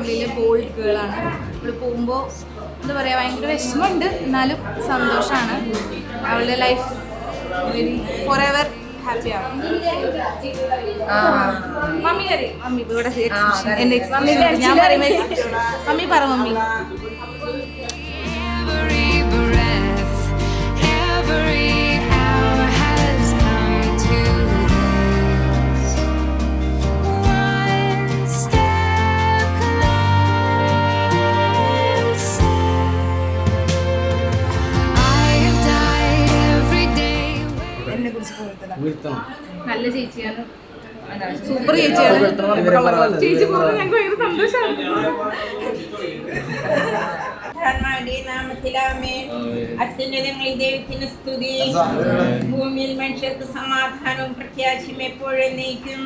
ഫാമിലിയിലെ ബോൾഡ് ഗേളാണ്. അവൾ പോകുമ്പോൾ എന്താ പറയുക, ഭയങ്കര വിഷമമുണ്ട്, എന്നാലും സന്തോഷമാണ്. അവളുടെ ലൈഫ് ഫോർ എവർ ഹാപ്പിയാണ്. മമ്മി അറിയും, മമ്മി ഇവിടെ എൻ്റെ എക്സ്പ്രഷൻ ഞാൻ പറയുമ്പോൾ മമ്മി പറ മമ്മി. നല്ല ചേച്ചിയാണ്, സൂപ്പർ ചേച്ചിയാണ്. ചേച്ചി പോകുന്നത് ഞങ്ങൾക്ക് ഭയങ്കര സന്തോഷമാണ്. നാമത്തിലാമേ. അത്യുന്നതങ്ങളിൽ ദൈവത്തിന് സ്തുതി, ഭൂമിയിൽ മനുഷ്യർക്ക് സമാധാനവും പ്രത്യാശയും എപ്പോഴും നയിക്കും.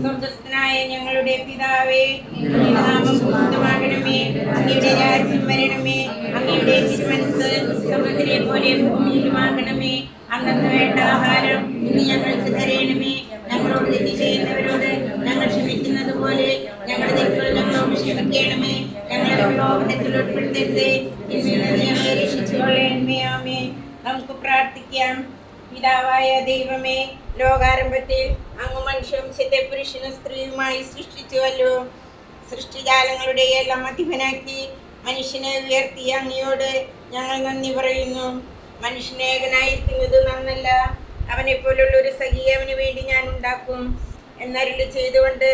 സ്വർഗ്ഗസ്ഥനായ ഞങ്ങളുടെ പിതാവേ, അങ്ങയുടെ നാമം പൂജിതമാകണമേ, അങ്ങയുടെ രാജ്യം വരണമേ, അങ്ങയുടെ തിരുമനസ്സ് സ്വർഗ്ഗത്തിലെ പോലെ ഭൂമിയിലുമാകണമേ. അന്നന്ന് വേണ്ട ആഹാരം ഇന്ന് ഞങ്ങൾക്ക് തരണമേ. ഞങ്ങളോട് തെറ്റ് ചെയ്യുന്നവരോട് ഞങ്ങൾ ക്ഷമിക്കുന്നത് പോലെ ഞങ്ങളുടെ തെറ്റുകൾ ഞങ്ങളോട് ക്ഷമിക്കണമേ. ഞങ്ങളെ പ്രലോഭനത്തിൽ ഉൾപ്പെടുത്തരുതേ, ഞങ്ങളെ രക്ഷിച്ചുകൊള്ളണമേ. ആമേൻ. നമുക്ക് പ്രാർത്ഥിക്കാം. പിതാവായ ദൈവമേ, ലോകാരംഭത്തിൽ അങ്ങ് മനുഷ്യവംശത്തെ പുരുഷനും സ്ത്രീയുമായി സൃഷ്ടിച്ചുവല്ലോ. സൃഷ്ടിജാലങ്ങളുടെ എല്ലാം അധിപനാക്കി മനുഷ്യനെ ഉയർത്തിയ അങ്ങയോട് ഞങ്ങൾ നന്ദി പറയുന്നു. മനുഷ്യനേകനായിരിക്കുന്നത് നന്നല്ല, അവനെ പോലുള്ള ഒരു സഖിയെ അവന് വേണ്ടി ഞാൻ ഉണ്ടാക്കും എന്നരുളി ചെയ്തുകൊണ്ട്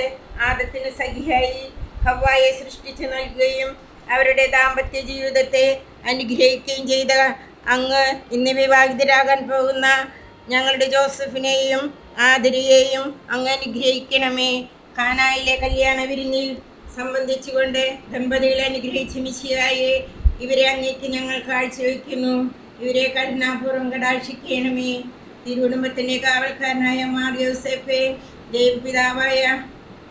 ആദത്തിന് സഖിയായി ഹവ്വായെ സൃഷ്ടിച്ചു നൽകുകയും അവരുടെ ദാമ്പത്യ ജീവിതത്തെ അനുഗ്രഹിക്കുകയും ചെയ്ത അങ്ങ് ഇന്ന് വിവാഹിതരാകാൻ പോകുന്ന ഞങ്ങളുടെ ജോസഫിനെയും ആതിരയെയും അങ്ങ് അനുഗ്രഹിക്കണമേ. കാനായിലെ കല്യാണ വിരുന്നിൽ സംബന്ധിച്ചുകൊണ്ട് ദമ്പതികളെ അനുഗ്രഹിച്ച മിശിഹായെ ഇവരെ അങ്ങേക്ക് ഞങ്ങൾ കാഴ്ചവെക്കുന്നു. ഇവരെ കരുണാപൂർവ്വം കടാക്ഷിക്കണമേ. തിരുകുടുംബത്തിൻ്റെ കാവൽക്കാരനായ മാർ യോസേഫേ, ദൈവപിതാവായ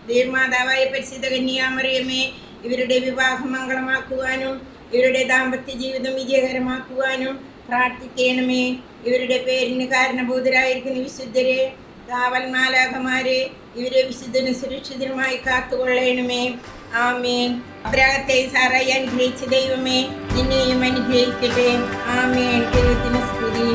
ദൈവമാതാവായ പരിശുദ്ധ കന്യാമറിയമേ, ഇവരുടെ വിവാഹം മംഗളമാക്കുവാനും ഇവരുടെ ദാമ്പത്യ ജീവിതം വിജയകരമാക്കുവാനും പ്രാർത്ഥിക്കണമേ. ഇവരുടെ പേരിന് കാരണഭൂതരായിരിക്കുന്ന വിശുദ്ധരെ, കാവൽ മാലാഖമാരെ, ഇവരെ വിശുദ്ധനും സുരക്ഷിതരുമായി കാത്തുകൊള്ളണമേ. ആമേൻ. അബ്രാഹത്തെ സാറായി അനുഗ്രഹിച്ച ദൈവമേ, നിന്നെയും അനുഗ്രഹിക്കട്ടെ. ആമേൻ. ദൈവത്തിന് സ്തുതി.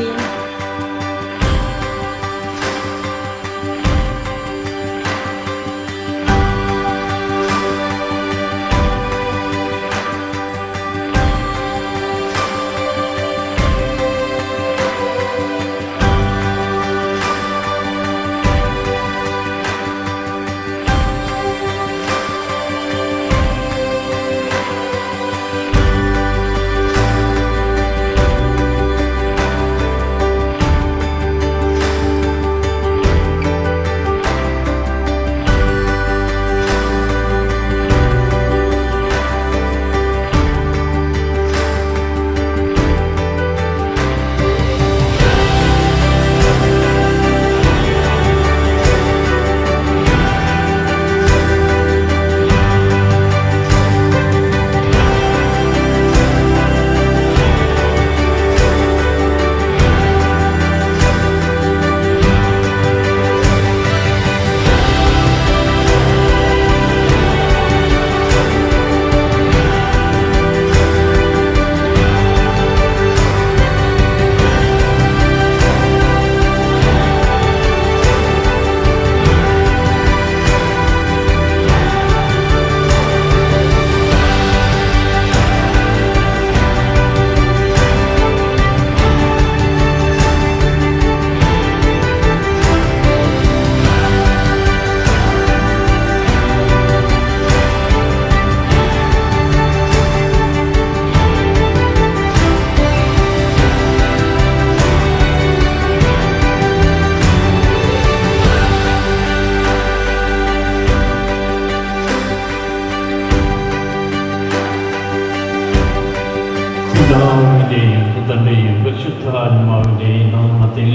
പിതാവിന്റെയും പുത്രന്റെയും പരിശുദ്ധാത്മാവിന്റെയും നാമത്തിൽ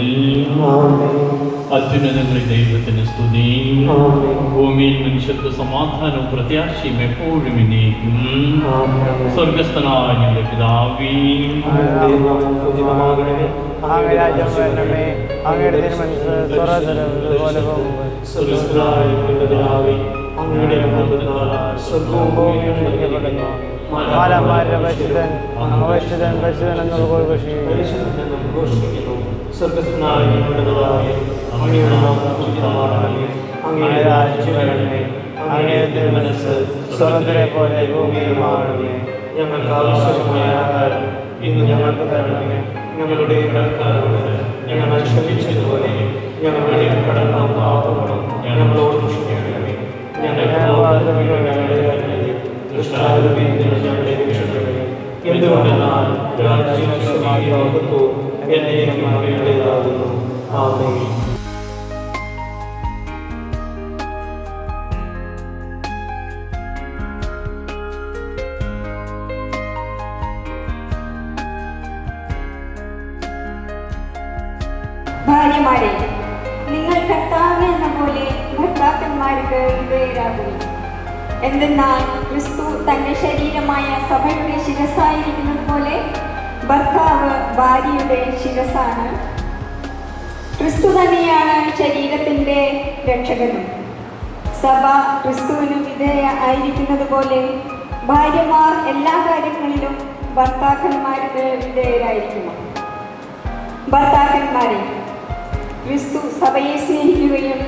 അത്യുന്നതങ്ങളിൽ ദൈവത്തിന് സ്തുതി. ഭൂമിയിൽ മനുഷ്യർക്ക് സമാധാനവും പ്രത്യാശയും എപ്പോഴും എന്നേക്കും. സ്വർഗസ്ഥനായ ഞങ്ങളുടെ പിതാവേ, അങ്ങയുടെ മുഖത്താൽ സ്വർഗവും ഭൂമിയും നിറഞ്ഞപ്പെടുന്നു. മാലാമാരുടെ പരിശുദ്ധൻ പരിശുദ്ധൻ പരിശുദ്ധൻ എന്നുള്ള ഘോഷിക്കുന്നു. സ്വർഗസ്ഥനായ ഞങ്ങളുടെ പിതാവേ, അങ്ങയുടെ നാമം പൂജിതമാകണമേ. അങ്ങയുടെ രാജ്യം വരണമേ. അങ്ങയുടെ തിരുമനസ്സ് സ്വർഗ്ഗത്തിലെ പോലെ ഭൂമിയിലുമാകണമേ. ഞങ്ങൾക്ക് ആവശ്യമായ ആഹാരം ഇന്ന് ഞങ്ങൾക്ക് തരണമേ. ഞങ്ങളുടെ കടക്കാരോട് ഞങ്ങൾ ക്ഷമിച്ചതുപോലെ ഞങ്ങളുടെ കടങ്ങളും പാപങ്ങളും ഞങ്ങളോട് ക്ഷമിക്കണമേ. ഞങ്ങളുടെ എന്തുകൊണ്ടെന്നാൽ രാജ്യവും മഹത്വവും എന്നേക്കും അങ്ങയുടേതാകുന്നു. ആമേൻ. ഭാര്യമാരെ, നിങ്ങൾ കർത്താവ് എന്ന പോലെ ഭർത്താക്കന്മാർക്ക് വിധേയരാകുന്നു. എന്തെന്നാൽ ക്രിസ്തു തന്റെ ശരീരമായ സഭയുടെ ശിരസായിരിക്കുന്നത് പോലെ ഭർത്താവ് ഭാര്യയുടെ ശിരസാണ്. ക്രിസ്തു തന്നെയാണ് ശരീരത്തിന്റെ രക്ഷകനും. സഭ ക്രിസ്തുവിന് വിധേയ ആയിരിക്കുന്നത് പോലെ ഭാര്യമാർ എല്ലാ കാര്യങ്ങളിലും ഭർത്താക്കന്മാർക്ക് വിധേയരായിരിക്കണം. ഭർത്താക്കന്മാരെ, ക്രിസ്തു സഭയെ സ്നേഹിക്കുകയും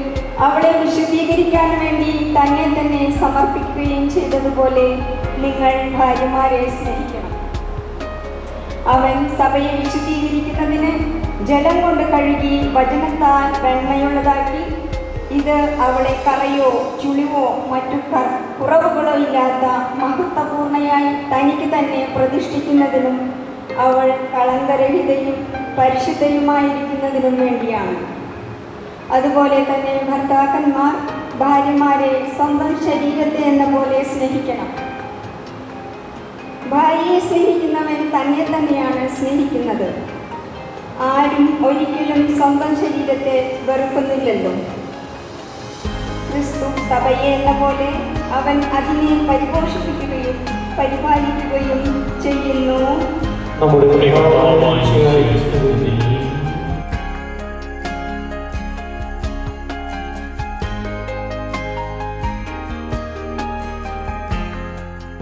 അവളെ വിശുദ്ധീകരിക്കാൻ വേണ്ടി തന്നെ തന്നെ സമർപ്പിക്കുകയും ചെയ്തതുപോലെ നിങ്ങൾ ഭാര്യമാരെ സ്നേഹിക്കണം. അവൻ സഭയെ വിശുദ്ധീകരിക്കുന്നതിന് ജലം കൊണ്ട് കഴുകി വചനത്താൽ വെണ്മയുള്ളതാക്കി. ഇത് അവളെ കറയോ ചുളിവോ മറ്റു കുറവുകളോ ഇല്ലാത്ത മഹത്വപൂർണയായി തനിക്ക് തന്നെ പ്രതിഷ്ഠിക്കുന്നതിനും അവൾ കളങ്കരഹിതയും പരിശുദ്ധയുമായിരിക്കുന്നതിനും വേണ്ടിയാണ്. അതുപോലെ തന്നെ ഭർത്താക്കന്മാർ ഭാര്യമാരെ സ്വന്തം ശരീരത്തെ എന്ന പോലെ സ്നേഹിക്കണം. ഭാര്യയെ സ്നേഹിക്കുന്നവൻ തന്നെ തന്നെയാണ് സ്നേഹിക്കുന്നത്. ആരും ഒരിക്കലും സ്വന്തം ശരീരത്തെ വെറുക്കുന്നില്ലല്ലോ. ക്രിസ്തു സഭയെ എന്ന പോലെ അവൻ അതിനെ പരിപോഷിപ്പിക്കുകയും പരിപാലിക്കുകയും ചെയ്യുന്നു. നമ്മുടെ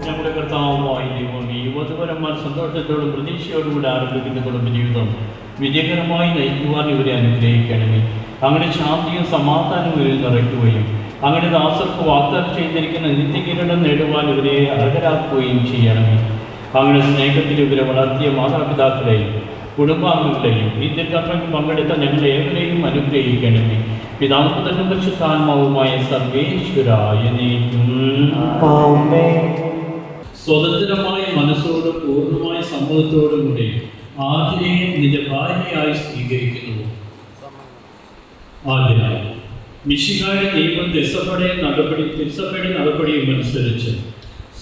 ഞങ്ങളുടെ കർത്താവുമായ ദൈവം ഈ യുവതപരന്മാർ സന്തോഷത്തോടും പ്രതീക്ഷയോടും കൂടി ആരംഭിക്കുന്ന കുടുംബ ജീവിതം വിജയകരമായി നയിക്കുവാൻ ഇവരെ അനുഗ്രഹിക്കണമേ. അങ്ങനെ ശാന്തിയും സമാധാനവും ഇവരിൽ നിറയ്ക്കുകയും അങ്ങനെ ദാസർക്ക് വാഗ്ദാനം ചെയ്തിരിക്കുന്ന നിത്യകിരീടം നേടുവാൻ ഇവരെ അർഹരാക്കുകയും ചെയ്യണമേ. അങ്ങനെ സ്നേഹത്തിൽ ഇവരെ വളർത്തിയ മാതാപിതാക്കളെയും കുടുംബാംഗങ്ങളെയും ഈ തിരുക്കർമ്മയ്ക്ക് പങ്കെടുത്ത ഞങ്ങളെ ഏവരെയും അനുഗ്രഹിക്കണമേ. പിതാവും പുത്രനും പരിശുദ്ധാത്മാവുമായ സർവേശ്വരായ സ്വതന്ത്രമായ മനസ്സോടും പൂർണ്ണമായ സമ്മതത്തോടും കൂടി ആതിരയെ നിന്റെ ഭാര്യയായി സ്വീകരിക്കുന്നു. ആതിരായി മിശിഹായുടെ ദൈവം തിരുസഭയുടെ നടപടിയും അനുസരിച്ച്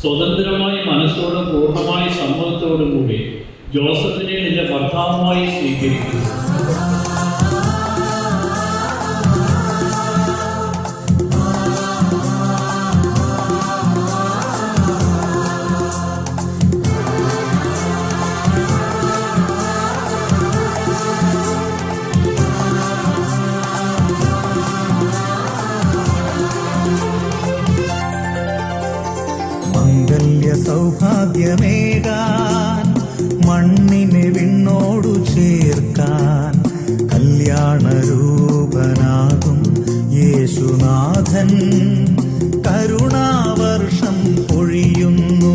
സ്വതന്ത്രമായ മനസ്സോടും പൂർണ്ണമായ സമ്മതത്തോടും കൂടി ജോസഫിനെ നിന്റെ ഭർത്താവുമായി സ്വീകരിക്കുന്നു. സൗഭാഗ്യമേകാൻ മണ്ണിനെ വിണ്ണോടു ചേർക്കാൻ കല്യാണരൂപനാകും യേശുനാഥൻ കരുണാവർഷം പൊഴിയുന്നു.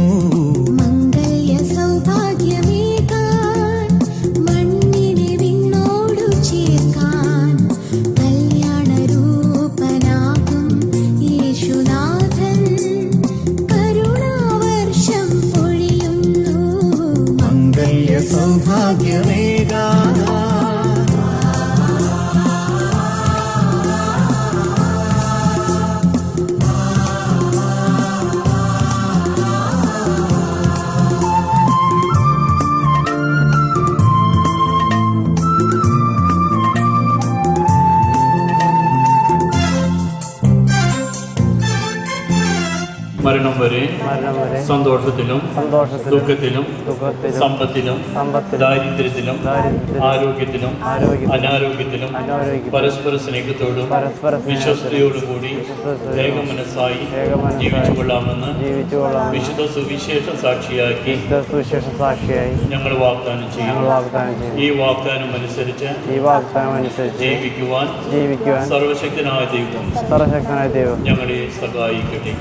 മരണം വരെ സന്തോഷത്തിലും ദുഃഖത്തിലും സമ്പത്തിലും ദാരിദ്ര്യത്തിലും ആരോഗ്യത്തിലും അനാരോഗ്യത്തിലും പരസ്പര സ്നേഹത്തോടും വിശ്വസ്തയോടും കൂടി ഏകമനസ്സായി ജീവിച്ചു കൊള്ളാമെന്ന് വിശുദ്ധ സുവിശേഷ സാക്ഷിയാക്കി ഞങ്ങൾ വാഗ്ദാനം ചെയ്യുന്നു. ഈ വാഗ്ദാനം അനുസരിച്ച് ജീവിക്കുവാൻ സർവശക്തനായ ദൈവം ഞങ്ങളെ സഹായിക്കട്ടെ.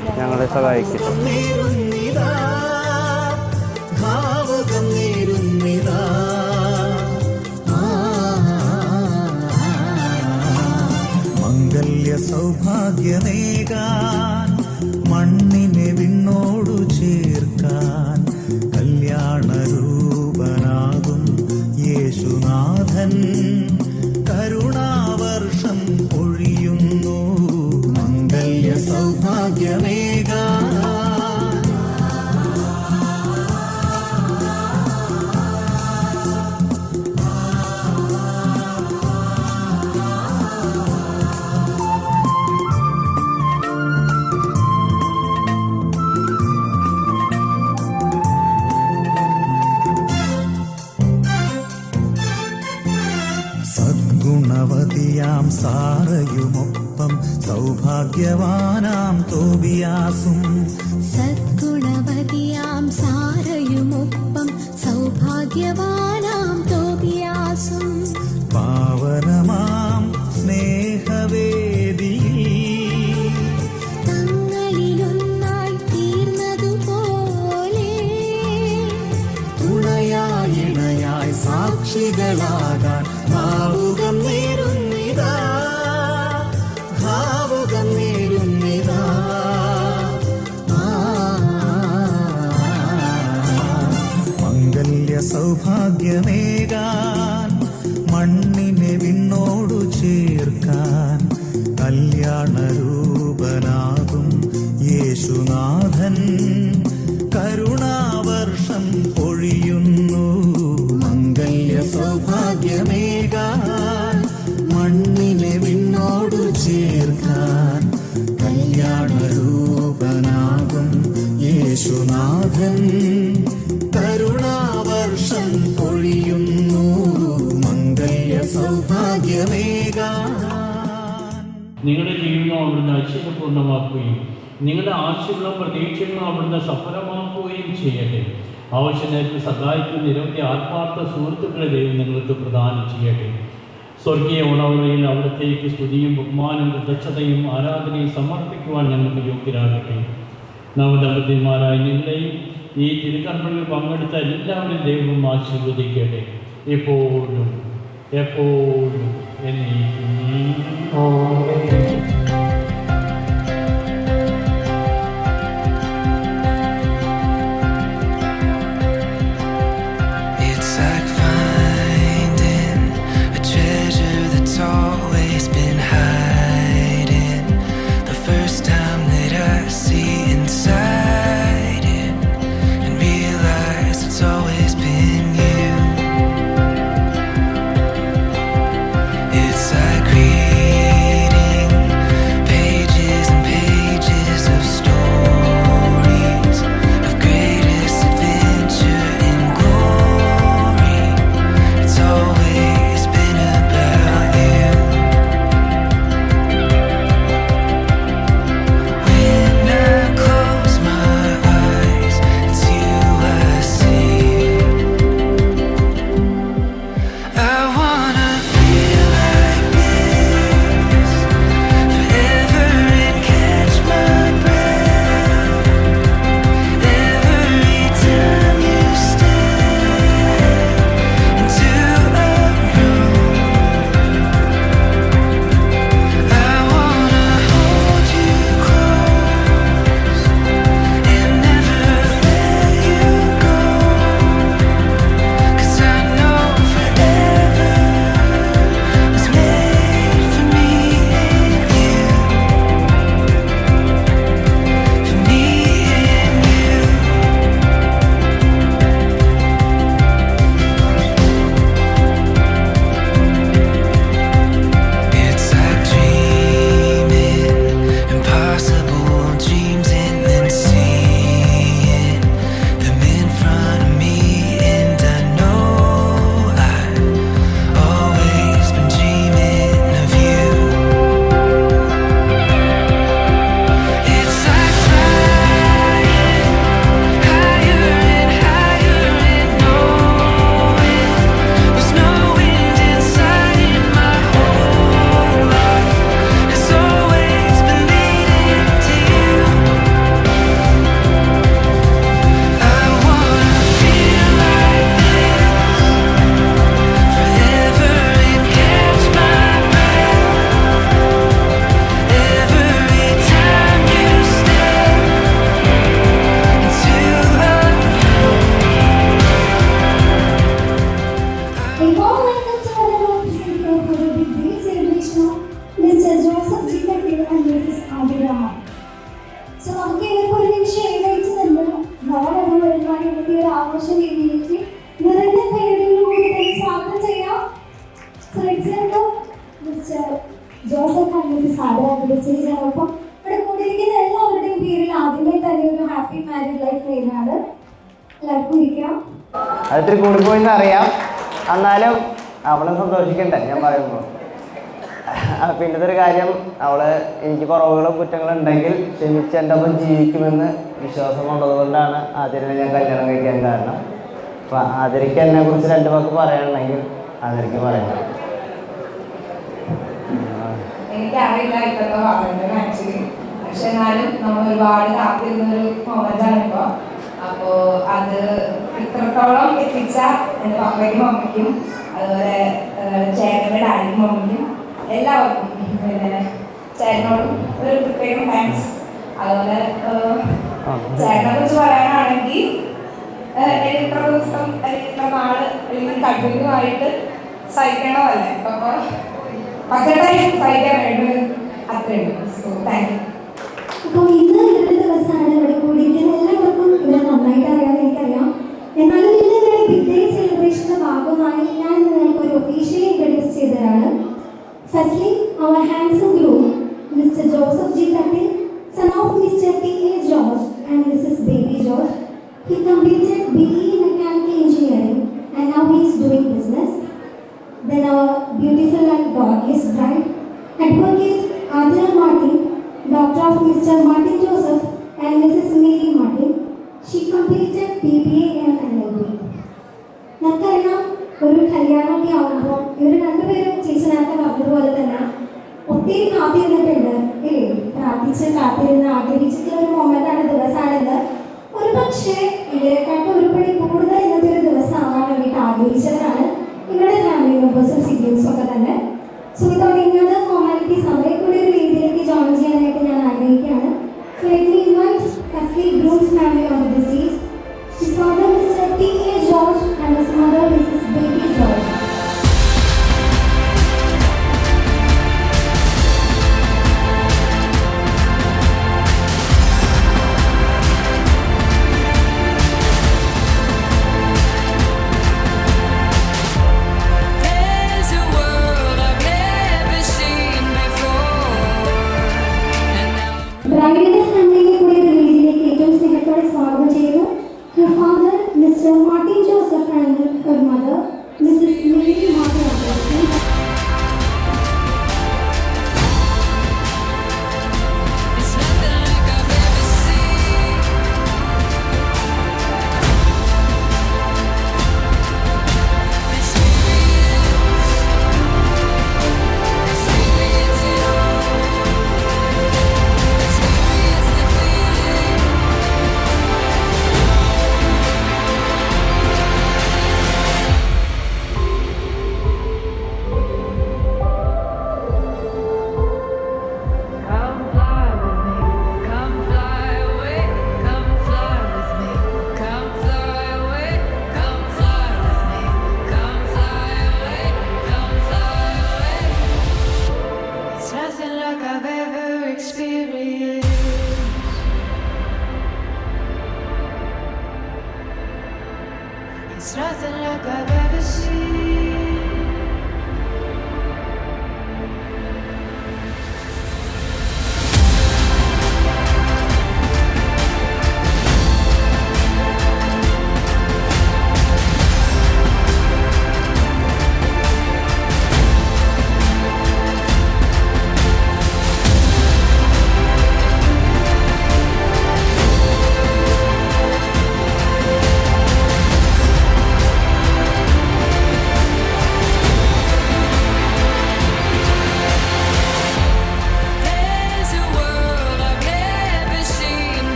മംഗല്യ സൗഭാഗ്യമേകാൻ മണ്ണിനെ വിണ്ണോടു ചേർക്കാൻ കല്യാണരൂപനാകും യേശുനാഥൻ കരുണാവർഷം പൊഴിയുന്നു. മംഗല്യ സൗഭാഗ്യമേകാൻ സദ്ഗുണവതിയാം സാറയുമൊപ്പം സൗഭാഗ്യവാനാം തോബിയാസും സദ്ഗുണവതിയാം സാരയുമൊപ്പം സൗഭാഗ്യവാനാം തോബിയാസും പാവനമാം സ്നേഹവേദിയിൽ തങ്ങളിലൊന്നായി തീർന്നതുപോലെ തുണയായി ഇണയായി സാക്ഷികളാകാൻ ഭാവുകം നേരുന്നിതാ, ഭാവുകം നേരുന്നിതാ. മംഗല്യ സൗഭാഗ്യമേകാൻ മണ്ണിനെ വിണ്ണോടു ചേർക്കാൻ കല്യാണരൂപനാകും യേശുനാഥൻ കരുണാവർഷം പൊഴിയുന്നു. മംഗല്യ സൗഭാഗ്യമേകാൻ മണ്ണിനെ വിണ്ണോടു ചേർക്കാൻ കല്യാണരൂപനാകും യേശുനാഥൻ കരുണാവർഷം പൊഴിയുന്നു. മംഗല്യ സൗഭാഗ്യമേകാൻ നിങ്ങളുടെ ജീവിതം അവിടുന്ന് ഐശ്വര്യപൂർണ്ണമാക്കുകയും നിങ്ങളുടെ ആശയങ്ങളും പ്രതീക്ഷകളും അവിടുന്ന് സഫലമാക്കുകയും ചെയ്യട്ടെ. ആവശ്യനേരത്ത് സഹായിക്കുന്ന നിരവധി ആത്മാർത്ഥ സുഹൃത്തുക്കളെ ദൈവം നിങ്ങൾക്ക് പ്രദാനം ചെയ്യട്ടെ. സ്വർഗീയ ഉണവറയിൽ അവിടത്തേക്ക് സ്തുതിയും ബഹുമാനവും കൃതജ്ഞതയും ആരാധനയും സമർപ്പിക്കുവാൻ ഞങ്ങൾക്ക് യോഗ്യരാകട്ടെ. നവദമ്പതിമാരായ നിങ്ങളെയും ഈ തിരുക്കർമ്മങ്ങളിൽ പങ്കെടുത്ത എല്ലാവരും ദൈവം ആശീർവദിക്കട്ടെ, എപ്പോഴും എപ്പോഴും എന്നേക്കും. It's like finding a treasure that's always been hiding. The first time that I see inside it and realize it's always been you. It's like reading so നമുക്ക് ഇവർക്ക് ഒരു നിമിഷം എഴുന്നേറ്റ് നിന്ന് നാളെ വരുവാൻ ഇന്നത്തെ ഒരു ആഘോഷ രീതിയിലേക്ക് നിറഞ്ഞ കൈകളിലൂടെ തന്നെ സ്വാഗതം ചെയ്യാം. So example mister Joseph and missus Adara stage ആണ്. അപ്പം ഇവിടെ കൂടിയിരിക്കുന്ന എല്ലാവരുടെയും പേരിൽ ആദ്യമേ തന്നെ ഒരു ഹാപ്പി മാരീഡ് ലൈഫ് നേരാണ്. എല്ലാവർക്കും ഇരിക്കാം. അതിത്തിരി കൂടിപ്പോയിന്ന് അറിയാം, എന്നാലും അവളെ സന്തോഷിക്കണ്ടേ ഞാൻ പറയുമ്പോൾ. പിന്നത്തെ ഒരു കാര്യം, അവള് എനിക്ക് കുറവുകളും കുറ്റങ്ങളും ഉണ്ടെങ്കിൽ ക്ഷമിച്ച് എൻ്റെ ഒപ്പം ജീവിക്കുമെന്ന് വിശ്വാസമുള്ളത് കൊണ്ടാണ് ആതിരനെ ഞാൻ കല്യാണം കഴിക്കാൻ കാരണം. അപ്പം ആതിരയ്ക്ക് എന്നെ കുറിച്ച് 2 വാക്ക് പറയാനുണ്ടെങ്കിൽ ആതിരയ്ക്ക് പറയണം. എനിക്കറിയില്ല ഇപ്പോഴത്തെ പറയുന്നത് ആക്ച്വലി, പക്ഷെ എന്നാലും നമ്മൾ ഒരുപാട് കാത്തിരുന്നൊരു മൊമെന്റാണ് ഇപ്പോൾ. അപ്പോൾ അത് ഇത്രത്തോളം എത്തിച്ച എൻ്റെ പപ്പയ്ക്കും അമ്മയ്ക്കും അതുപോലെ ചേട്ടൻ്റെ ഡാഡിക്കും അമ്മയ്ക്കും എല്ലാവർക്കും, പിന്നെ ചേട്ടനോടും ഒരു പ്രത്യേകം താങ്ക്സ്. അതുപോലെ ചേട്ടനെ കുറിച്ച് പറയാനാണെങ്കിൽ ഇത്ര ദിവസം അല്ലെങ്കിൽ ഇത്ര നാള് അല്ലെങ്കിൽ കണ്ടിന്യൂ ആയിട്ട് സഹിക്കണമല്ലേ, അപ്പോൾ പക്കട്ടായി സഹിക്കാൻ വേണ്ടത് അത്രയുണ്ട്. So thank you. അപ്പോൾ ഇന്ന് ഇവരുടെ ദിവസമാണ്. ഇവിടെ കൂടിയിരിക്കുന്ന എല്ലാവർക്കും ഇവരെ നന്നായിട്ട് അറിയാമെന്ന് എനിക്കറിയാം. എന്നാലും ഇന്ന് ഇവരുടെ ബിഗ് സെലിബ്രേഷന്റെ ഭാഗമായി ഞാൻ നിങ്ങൾക്ക് ഒരു ഒഫീഷ്യലി ഇൻട്രൊഡ്യൂസ് ചെയ്തതാണ്. Firstly our handsome groom, Mr. Joseph G. Tatil, son of Mr. T.A. George and Mrs. Baby George. He completed BE Mechanical Engineering and now he is doing business. Then our beautiful and gorgeous bride, Advocate Adira Martin, daughter of Mr. Martin Joseph and Mrs. Mary Martin. She completed BBA and LLB. നമുക്കറിയാം, ഒരു കല്യാണമൊക്കെ ആകുമ്പോൾ ഇവർ രണ്ടുപേരും ചേച്ചി നേരത്തെ പറഞ്ഞതുപോലെ തന്നെ ഒത്തിരി കാത്തിരുന്നിട്ടുണ്ട് ഇല്ലേ? പ്രാർത്ഥിച്ച് കാത്തിരുന്ന് ആഗ്രഹിച്ചിട്ടുള്ള ഒരു മൊമെന്റാണ്, ദിവസമാണെന്ന്. ഒരു പക്ഷേ ഇവരെക്കാട്ടും ഒരുപടി കൂടുതൽ ഇന്നത്തെ ഒരു ദിവസം ആവാൻ വേണ്ടിയിട്ട് ആഗ്രഹിച്ചവരാണ് ഇവരുടെ ഫാമിലി മെമ്പേഴ്സും സിബ്ലിംഗ്സും ഒക്കെ തന്നെ. സോ ഇതോടെ ഇന്നത്തെ ഫോർമാലിറ്റീസ് അവരെ കൂടി ഒരു രീതിയിലേക്ക് ജോയിൻ ചെയ്യാനായിട്ട് ഞാൻ ആഗ്രഹിക്കുകയാണ്. So let me invite Kathleen Groom's family onto the stage. His father Mr. T.A. George and his mother Mrs. Baby George. ബ്രൈഡിന്റെ ഫാമിലിയെ കൂടി ഒരു രീതിയിലേക്ക് ഏറ്റവും സ്നേഹത്തോടെ സ്വാഗതം ചെയ്യുന്നു. Her father, Mr. Martin Joseph, and her mother, Mrs. Mary Martin. It's nothing like I've ever seen.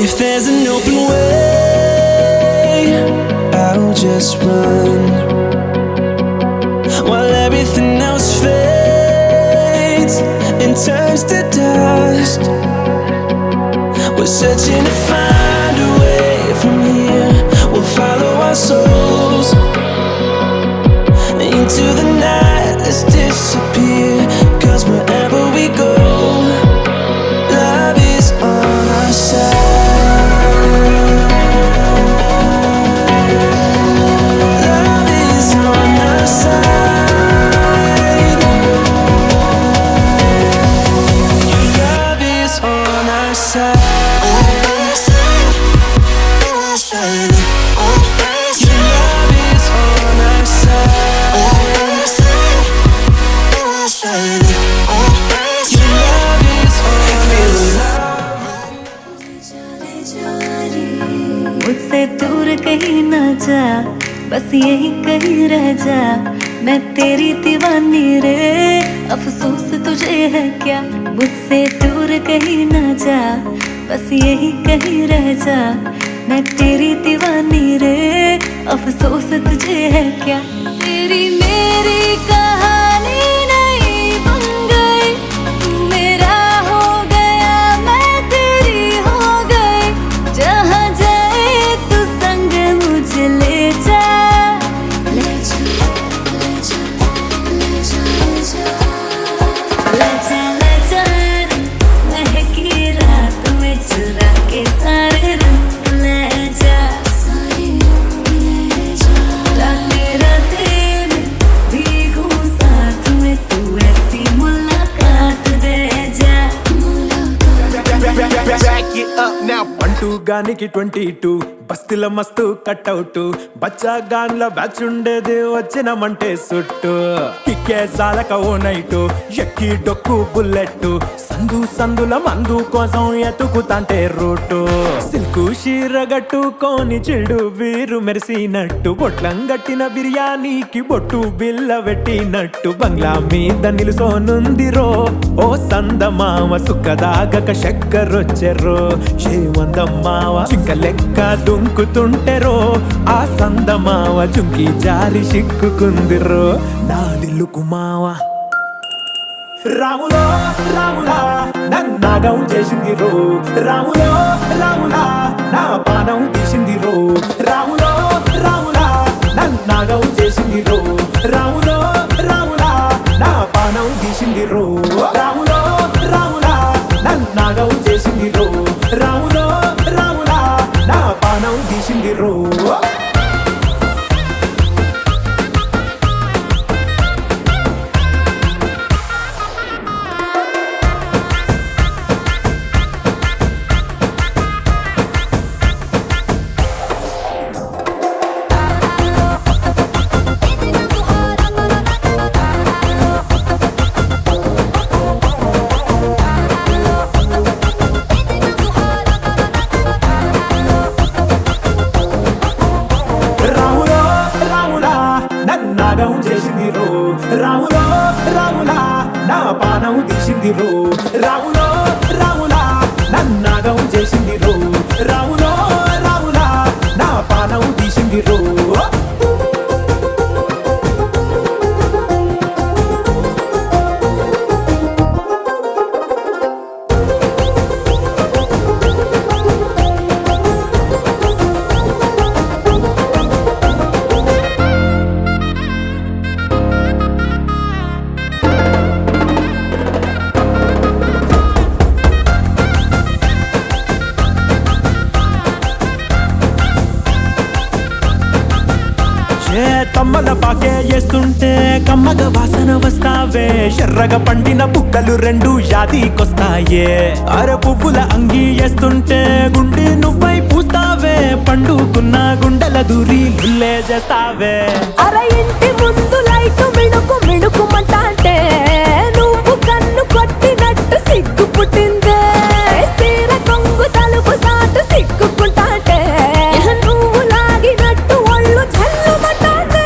If there's an open way, I'll just run while everything else fades and turns to dust. We're searching to find a way from here. We'll follow our souls into the night. Let's disappear, 'cause wherever we go, love is on our side. Love is on our side. Love is on our side. मुझसे दूर कहीं ना जा, बस यही कहीं रह जा। मैं तेरी दीवानी रे, अफसोस तुझे है क्या। मुझसे दूर कहीं ना जा, बस यही कहीं रह जा। मैं तेरी दीवानी रे, अफसोस तुझे है क्या। तेरी मेरी कहानी नहीं बन गई, तू मेरा हो गया, मैं तेरी हो गई। जहाँ जाए तू संग मुझे ले जा, ले जा, ले जा, ले जा, ले जा, ले जा, महकी रात में चुरा के सारे रंग ले जा, सारे रंग ले जा। राते राते में भीगूं साथ में, तू ऐसी मुलाकात दे जा, Back it up now. 1-2 గానికి 22 బస్తీల మస్తు కట్అవుట్ బచ్చా గాన్ల బ్యాచ్ ఉండేది వచ్చినమంటే సుట్టు కిక్కే సాలక ఓ నైటు ఎక్కి డొక్కు బుల్లెట్ సందు సందుల మందు కోసం ఎతుకుతాంటే రూటు సిల్కు షీరగట్టుకోని చెడు వీరు మెరిసినట్టు బొట్లం గట్టిన బిర్యానీకి బొట్టు బిల్ల పెట్టినట్టు బంగ్లా మీద నిలుసోనుందిరో ఓ సందమామ సుక్కదాగక చక్కరొచ్చెర్రో చేవందమ్మావ చిక్క లెక్క దుంకుతుంటెరో ఆ సందమావ చుంకి జారి సిక్కుకుందిరో నా దిల్లుకు మావ రాములో రాములా నన్నాగం చేసిందిరో రాములో రాములా నా పానం తీసిందిరో రాములో రాములా నన్నాగం చేసిందిరో రాములో రాములా నా పానం తీసిందిరో రాములో రాములా నన్నాగం చేసిందిరో రాములో రాములా నా పానం తీసిందిరో నాగం చేసిందిరో రాములో రాములా నా పానం తీసిందిరో రాములో రాములా నన్నాగం చేసిందిరో రాములో రాములా నా పానం తీసిందిరో తమ్మల పాకే చేస్తుంటే కమ్మగ వాసన వస్తావే ఎర్రగా పండిన బుక్కలు రెండు యాదికొస్తాయే అర పువ్వుల అంగి వేస్తుంటే గుండె నువ్వై పూస్తావే పండుకున్న గుండెల దూరి లుల్లే చేస్తావే అర ఇంటి ముందు లైట్ మిణుకు మిణుకుమంటే నువ్వు కన్ను కొట్టినట్టు సిగ్గు పుట్టిందే సీర కొంగు తలుపు సాటు సిగ్గుకుంటాంటే నువ్వు లాగినట్టు ఒళ్ళు చల్లుమంటాంటే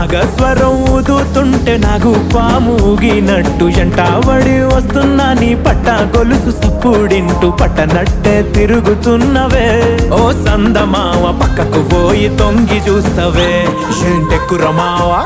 నాగస్వరం ఊదుతుంటే నాకు పాముగినట్టు ఎంటావడి వస్తున్నా నీ పట్ట గొలుసు సప్పుడింటూ పట్టనట్టే తిరుగుతున్నవే ఓ సందమావ పక్కకు పోయి తొంగి చూస్తవే ఏంటెక్కురమావా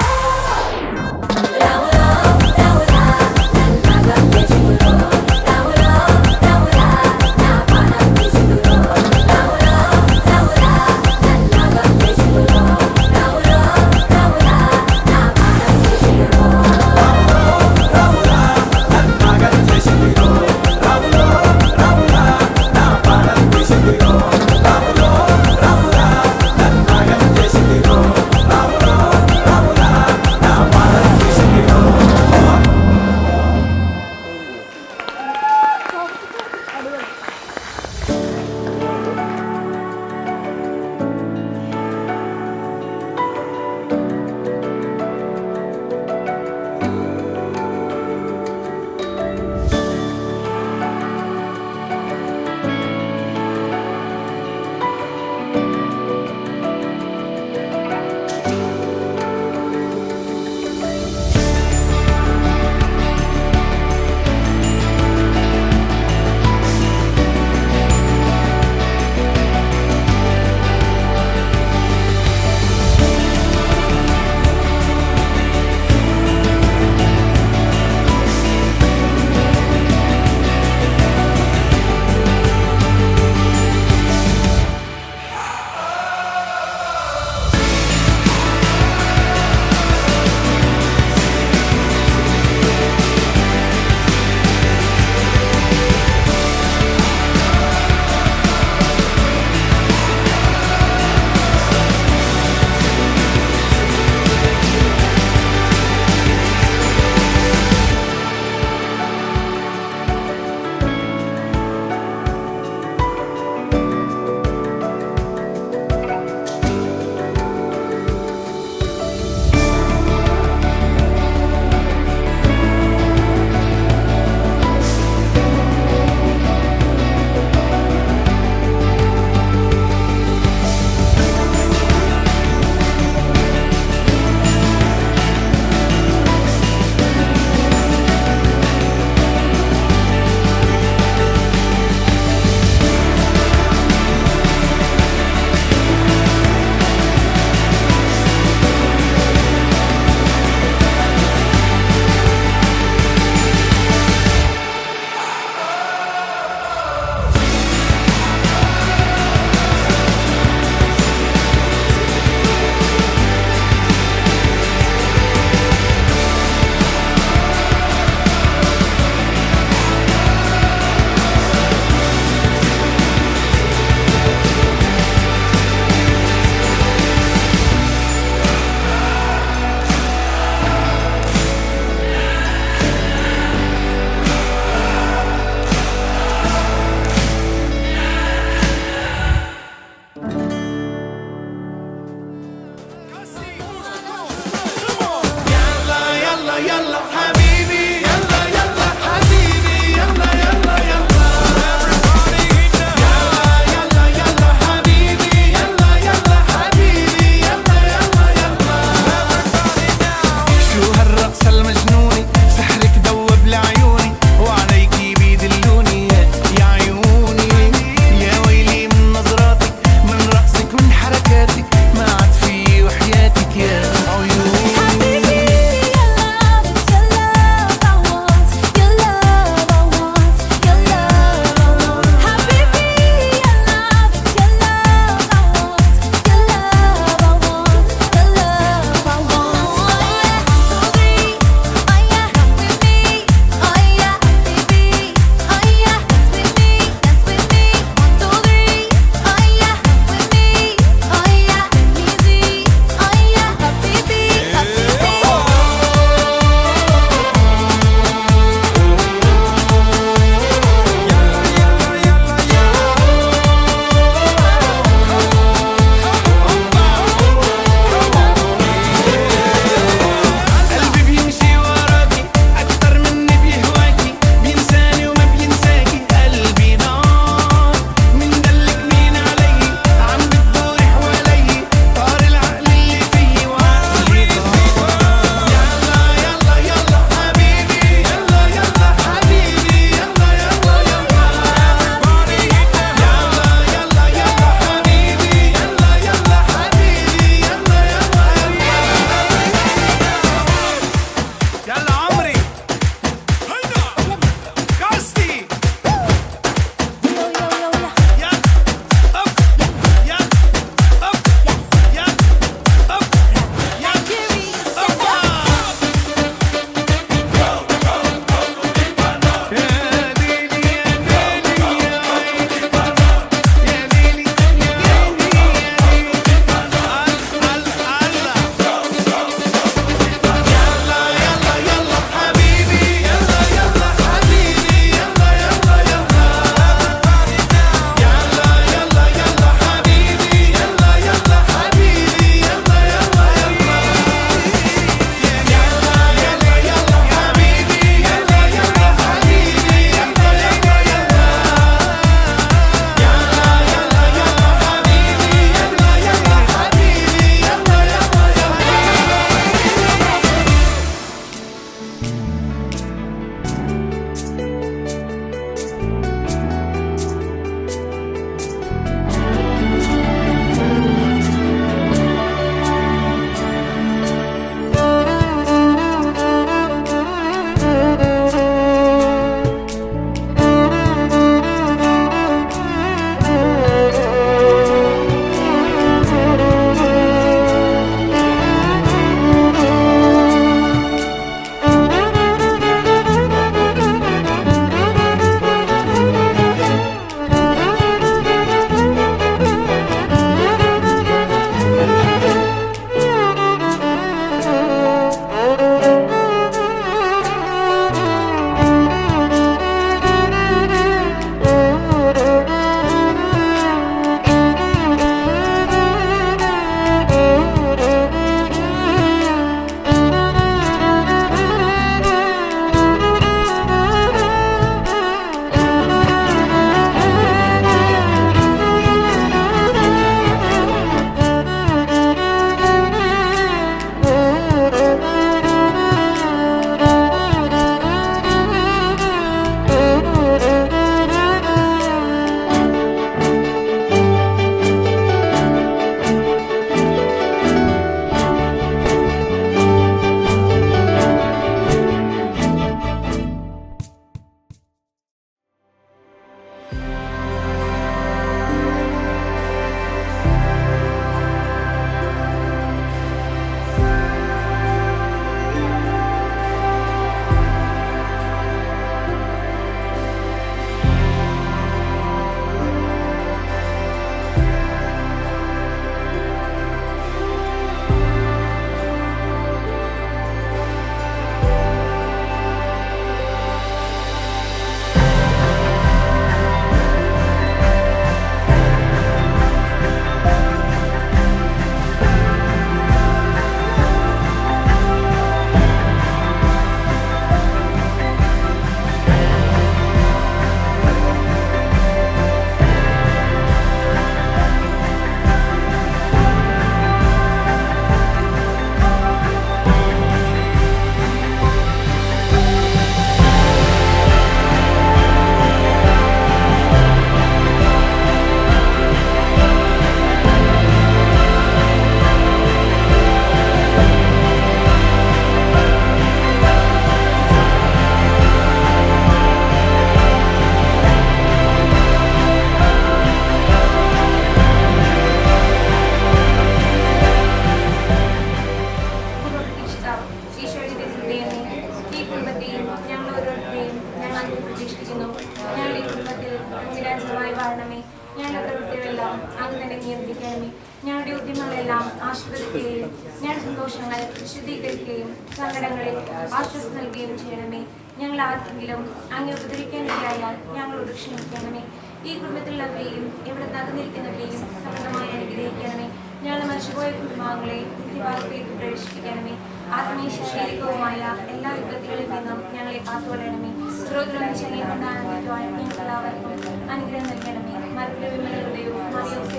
ഞങ്ങളുടെ ഉദ്യമങ്ങളെല്ലാം ആശീർവദിക്കുകയും ഞങ്ങളുടെ സന്തോഷങ്ങൾ വിശദീകരിക്കുകയും സങ്കടങ്ങളിൽ ആശ്വാസം നൽകുകയും ചെയ്യണമേ. ഞങ്ങൾ ആർക്കെങ്കിലും അങ്ങ് ഉപദ്രവിക്കാനിടയായാൽ ഞങ്ങളോട് ക്ഷമിക്കണമേ. ഈ കുടുംബത്തിലുള്ളവരെയും ഇവിടെ തകർന്നിരിക്കുന്നവരെയും സമൃദ്ധമായി അനുഗ്രഹിക്കണമേ. ഞങ്ങളുടെ മനുഷ്യപോയ കുടുംബാംഗങ്ങളെ നിത്യവാഴ്ചയിലേക്ക് പ്രവേശിപ്പിക്കണമേ. ആത്മീയ ശാരീരികവുമായ എല്ലാ വിപത്തുകളിൽ നിന്നും ഞങ്ങളെ കാത്തുകൊള്ളണമേ. സ്രോതങ്ങളും ചെറിയ കൊണ്ടാണെന്നുവാൻ ഞങ്ങൾക്കെല്ലാവർക്കും അനുഗ്രഹം നൽകണമേ. മരത്തിലെ വിമലയുടെയും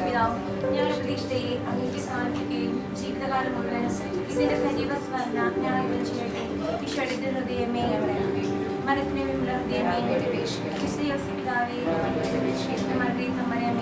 പിതാവും ഞങ്ങളുടെ പ്രതീക്ഷയെ അങ്ങേക്ക് സമർപ്പിക്കുകയും ജീവിതകാലം മുഴുവൻ ഇതിന്റെ സജീവ സ്മരണ ഞങ്ങൾ ചെയ്യട്ടെ. ഈശോയുടെ ഹൃദയമേ, മനസ്സിനെ വിമല ഹൃദയമേ, പിതാവേ, മറിയമേ,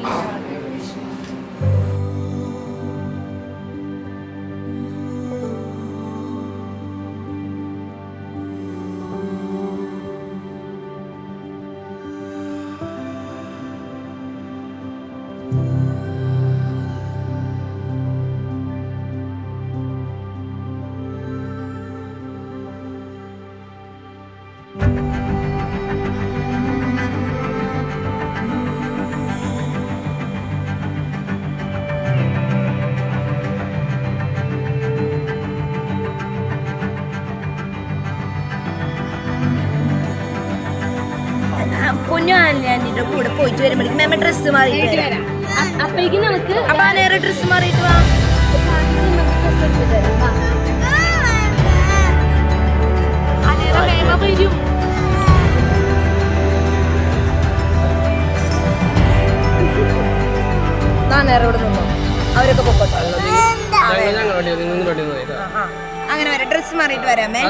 പൊന്നു ആൻറ്റിയുടെ കൂടെ പോയിട്ട് വരുമ്പോഴേക്കും മേമ ഡ്രസ്സ് മാറിയിട്ട് വരാം. അപ്പോഴേക്കും നമുക്ക് അപ്പൊ നേരെ ഡ്രസ്സ് മാറിയിട്ട് വാ. നേരെ ഇവിടെ നിന്നോ, അവരൊക്കെ പൊക്കോട്ടെ. അങ്ങനെ വരാം, ഡ്രസ്സ് മാറിയിട്ട് വരാമേ.